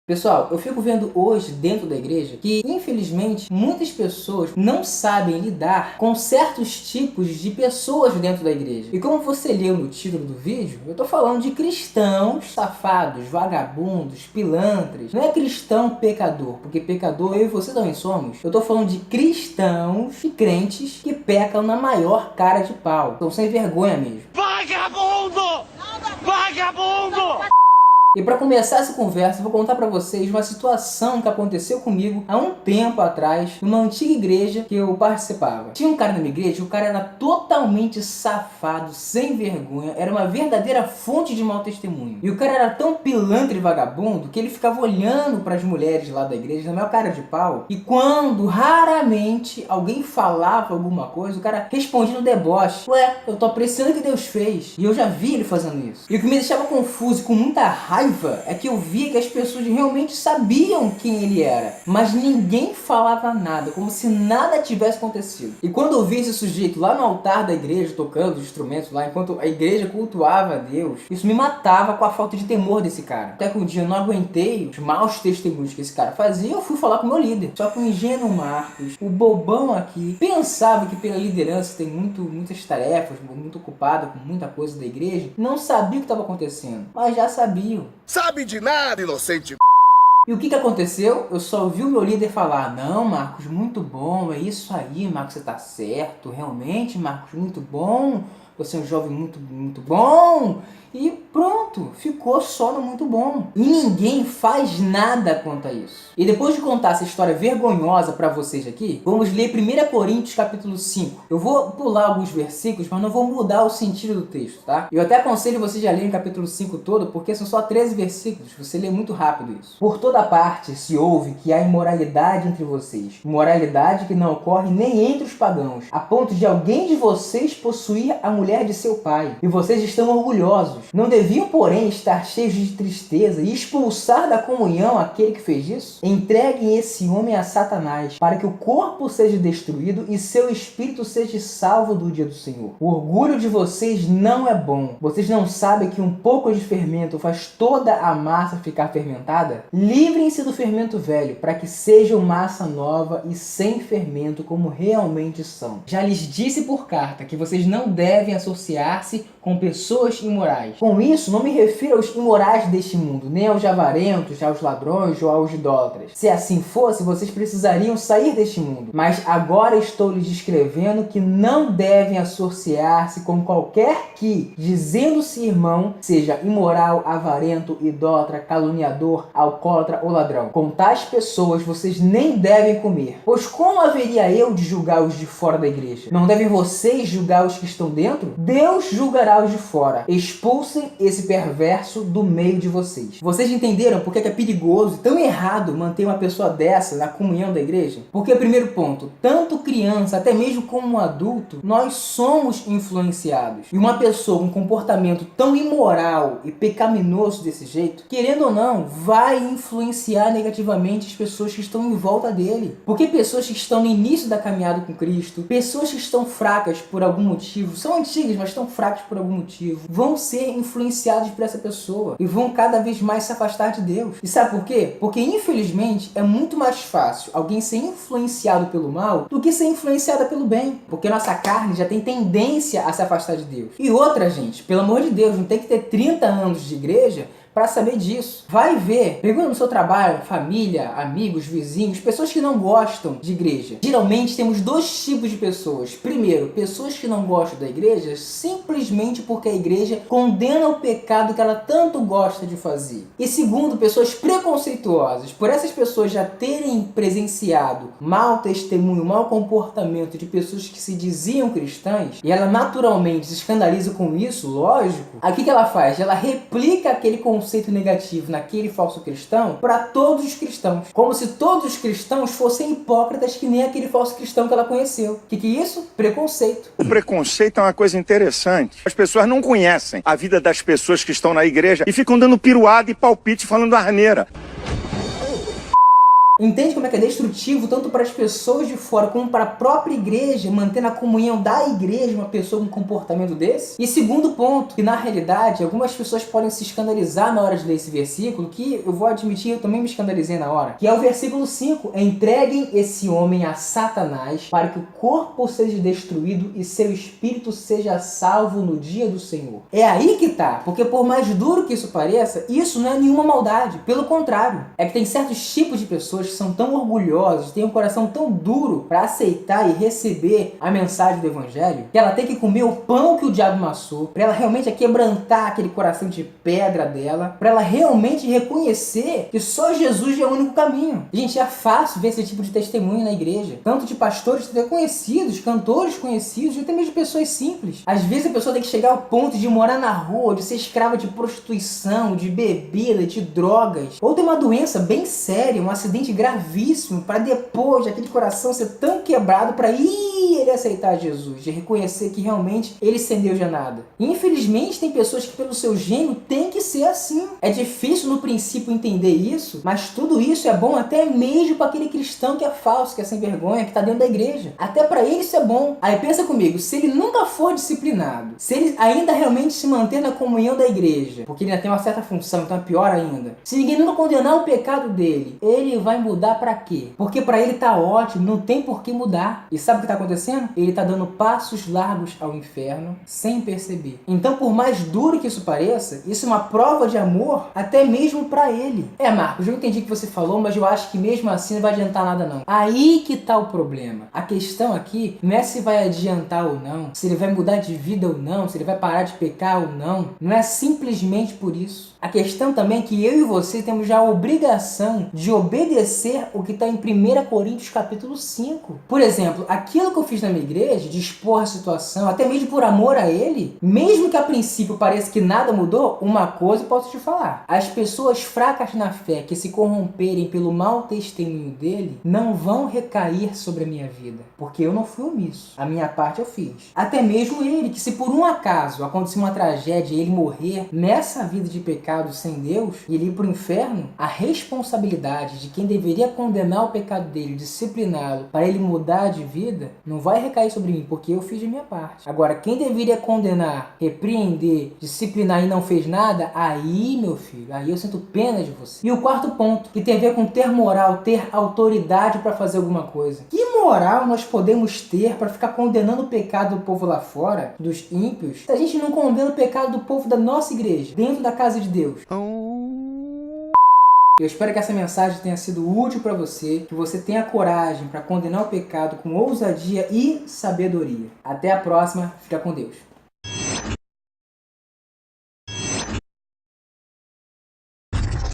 Pessoal, eu fico vendo hoje dentro da igreja que, infelizmente, muitas pessoas não sabem lidar com certos tipos de pessoas dentro da igreja. E como você leu no título do vídeo, eu tô falando de cristãos safados, vagabundos, pilantras. Não é cristão pecador, porque pecador eu e você também somos. Eu tô falando de cristãos e crentes que pecam na maior cara de pau. Estão sem vergonha mesmo. Vagabundo! Vagabundo! E para começar essa conversa, eu vou contar para vocês uma situação que aconteceu comigo há um tempo atrás, numa antiga igreja que eu participava. Tinha um cara na minha igreja, o cara era totalmente safado, sem vergonha, era uma verdadeira fonte de mau testemunho. E o cara era tão pilantra e vagabundo que ele ficava olhando para as mulheres lá da igreja, na maior cara de pau, e quando raramente alguém falava alguma coisa, o cara respondia no deboche: ué, eu tô apreciando o que Deus fez. E eu já vi ele fazendo isso. E o que me deixava confuso e com muita raiva é que eu via que as pessoas realmente sabiam quem ele era, mas ninguém falava nada, como se nada tivesse acontecido. E quando eu vi esse sujeito lá no altar da igreja tocando os instrumentos lá, enquanto a igreja cultuava a Deus, isso me matava com a falta de temor desse cara. Até que um dia eu não aguentei os maus testemunhos que esse cara fazia, eu fui falar com o meu líder. Só que o ingênuo Marcos, o bobão aqui, pensava que pela liderança tem muitas tarefas, muito ocupado com muita coisa da igreja, não sabia o que estava acontecendo, mas já sabiam. Sabe de nada, inocente! E o que aconteceu? Eu só ouvi o meu líder falar: não, Marcos, muito bom, é isso aí, Marcos, você tá certo, realmente, Marcos, muito bom, você é um jovem muito bom. E pronto, ficou só no muito bom. E ninguém faz nada quanto a isso. E depois de contar essa história vergonhosa pra vocês aqui, vamos ler 1 Coríntios capítulo 5. Eu vou pular alguns versículos, mas não vou mudar o sentido do texto, tá? Eu até aconselho vocês a lerem o capítulo 5 todo, porque são só 13 versículos, você lê muito rápido isso. Por toda parte se ouve que há imoralidade entre vocês, imoralidade que não ocorre nem entre os pagãos, a ponto de alguém de vocês possuir a mulher de seu pai. E vocês estão orgulhosos. Não deviam, porém, estar cheios de tristeza e expulsar da comunhão aquele que fez isso? Entreguem esse homem a Satanás, para que o corpo seja destruído e seu espírito seja salvo do dia do Senhor. O orgulho de vocês não é bom. Vocês não sabem que um pouco de fermento faz toda a massa ficar fermentada? Livrem-se do fermento velho, para que sejam massa nova e sem fermento, como realmente são. Já lhes disse por carta que vocês não devem associar-se com pessoas imorais. Com isso, não me refiro aos imorais deste mundo, nem aos avarentos, aos ladrões ou aos idólatras. Se assim fosse, vocês precisariam sair deste mundo. Mas agora estou lhes descrevendo que não devem associar-se com qualquer que, dizendo-se irmão, seja imoral, avarento, idólatra, caluniador, alcoólatra ou ladrão. Com tais pessoas vocês nem devem comer. Pois como haveria eu de julgar os de fora da igreja? Não devem vocês julgar os que estão dentro? Deus julgará os de fora. Expulsem esse perverso do meio de vocês. Vocês entenderam por que é perigoso e tão errado manter uma pessoa dessa na comunhão da igreja? Porque, primeiro ponto, tanto criança, até mesmo como um adulto, nós somos influenciados. E uma pessoa com um comportamento tão imoral e pecaminoso desse jeito, querendo ou não, vai influenciar negativamente as pessoas que estão em volta dele. Porque pessoas que estão no início da caminhada com Cristo, pessoas que estão fracas por algum motivo, são antigas, mas estão fracas por algum motivo, vão ser influenciados por essa pessoa e vão cada vez mais se afastar de Deus. E sabe por quê? Porque infelizmente é muito mais fácil alguém ser influenciado pelo mal do que ser influenciada pelo bem, porque nossa carne já tem tendência a se afastar de Deus. E outra, gente, pelo amor de Deus, não tem que ter 30 anos de igreja para saber disso. Vai ver, pergunta no seu trabalho, família, amigos, vizinhos, pessoas que não gostam de igreja. Geralmente temos dois tipos de pessoas. Primeiro, pessoas que não gostam da igreja simplesmente porque a igreja condena o pecado que ela tanto gosta de fazer. E segundo, pessoas preconceituosas. Por essas pessoas já terem presenciado mau testemunho, mau comportamento de pessoas que se diziam cristãs, e ela naturalmente se escandaliza com isso, lógico, aí o que ela faz? Ela replica aquele conceito negativo naquele falso cristão para todos os cristãos, como se todos os cristãos fossem hipócritas que nem aquele falso cristão que ela conheceu. O que é isso? Preconceito. O preconceito é uma coisa interessante. As pessoas não conhecem a vida das pessoas que estão na igreja e ficam dando piruada e palpite falando asneira. Entende como é que é destrutivo tanto para as pessoas de fora como para a própria igreja, manter na comunhão da igreja uma pessoa com um comportamento desse? E segundo ponto, que na realidade algumas pessoas podem se escandalizar na hora de ler esse versículo, que eu vou admitir, eu também me escandalizei na hora, que é o versículo 5, entreguem esse homem a Satanás para que o corpo seja destruído e seu espírito seja salvo no dia do Senhor. É aí que tá, porque por mais duro que isso pareça, isso não é nenhuma maldade, pelo contrário, é que tem certos tipos de pessoas que são tão orgulhosos, têm um coração tão duro para aceitar e receber a mensagem do evangelho, que ela tem que comer o pão que o diabo amassou, para ela realmente quebrantar aquele coração de pedra dela, para ela realmente reconhecer que só Jesus é o único caminho. Gente, é fácil ver esse tipo de testemunho na igreja, tanto de pastores conhecidos, cantores conhecidos, e até mesmo de pessoas simples. Às vezes a pessoa tem que chegar ao ponto de morar na rua, de ser escrava de prostituição, de bebida, de drogas, ou ter uma doença bem séria, um acidente gravíssimo, para depois aquele coração ser tão quebrado para ele aceitar Jesus, de reconhecer que realmente ele sem Deus é nada. E, infelizmente tem pessoas que pelo seu gênio tem que ser assim. É difícil no princípio entender isso, mas tudo isso é bom até mesmo para aquele cristão que é falso, que é sem vergonha, que está dentro da igreja. Até para ele isso é bom. Aí pensa comigo, se ele nunca for disciplinado, se ele ainda realmente se manter na comunhão da igreja, porque ele ainda tem uma certa função, então é pior ainda. Se ninguém nunca condenar o pecado dele, ele vai mudar para quê? Porque para ele tá ótimo, não tem por que mudar. E sabe o que tá acontecendo? Ele tá dando passos largos ao inferno sem perceber. Então, por mais duro que isso pareça, isso é uma prova de amor até mesmo para ele. Marcos, eu entendi o que você falou, mas eu acho que mesmo assim não vai adiantar nada não. Aí que tá o problema. A questão aqui não é se vai adiantar ou não, se ele vai mudar de vida ou não, se ele vai parar de pecar ou não. Não é simplesmente por isso. A questão também é que eu e você temos já a obrigação de obedecer o que está em 1 Coríntios capítulo 5. Por exemplo, aquilo que eu fiz na minha igreja, de expor a situação, até mesmo por amor a ele, mesmo que a princípio pareça que nada mudou, uma coisa eu posso te falar. As pessoas fracas na fé que se corromperem pelo mau testemunho dele, não vão recair sobre a minha vida, porque eu não fui omisso. A minha parte eu fiz. Até mesmo ele, que se por um acaso acontecer uma tragédia e ele morrer nessa vida de pecado sem Deus e ele ir para o inferno, a responsabilidade de quem deveria condenar o pecado dele, discipliná-lo, para ele mudar de vida, não vai recair sobre mim, porque eu fiz a minha parte. Agora, quem deveria condenar, repreender, disciplinar e não fez nada, aí, meu filho, aí eu sinto pena de você. E o quarto ponto, que tem a ver com ter moral, ter autoridade para fazer alguma coisa. Que moral nós podemos ter para ficar condenando o pecado do povo lá fora, dos ímpios, se a gente não condena o pecado do povo da nossa igreja, dentro da casa de Deus? Eu espero que essa mensagem tenha sido útil para você, que você tenha coragem para condenar o pecado com ousadia e sabedoria. Até a próxima, fica com Deus.